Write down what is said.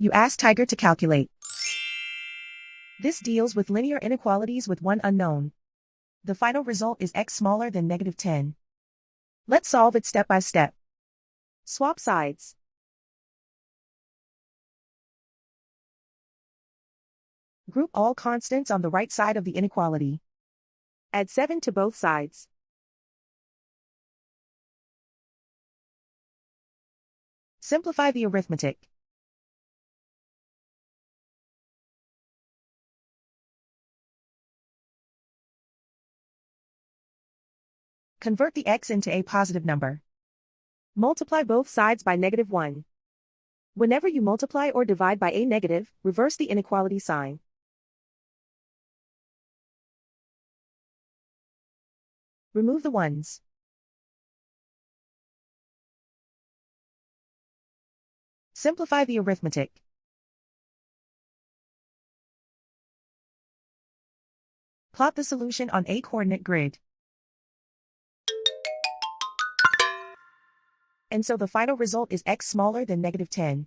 You ask Tiger to calculate. This deals with linear inequalities with one unknown. The final result is x smaller than -10. Let's solve it step by step. Swap sides. Group all constants on the right side of the inequality. Add 7 to both sides. Simplify the arithmetic. Convert the x into a positive number. Multiply both sides by -1. Whenever you multiply or divide by a negative, reverse the inequality sign. Remove the ones. Simplify the arithmetic. Plot the solution on a coordinate grid. And so the final result is x smaller than -10.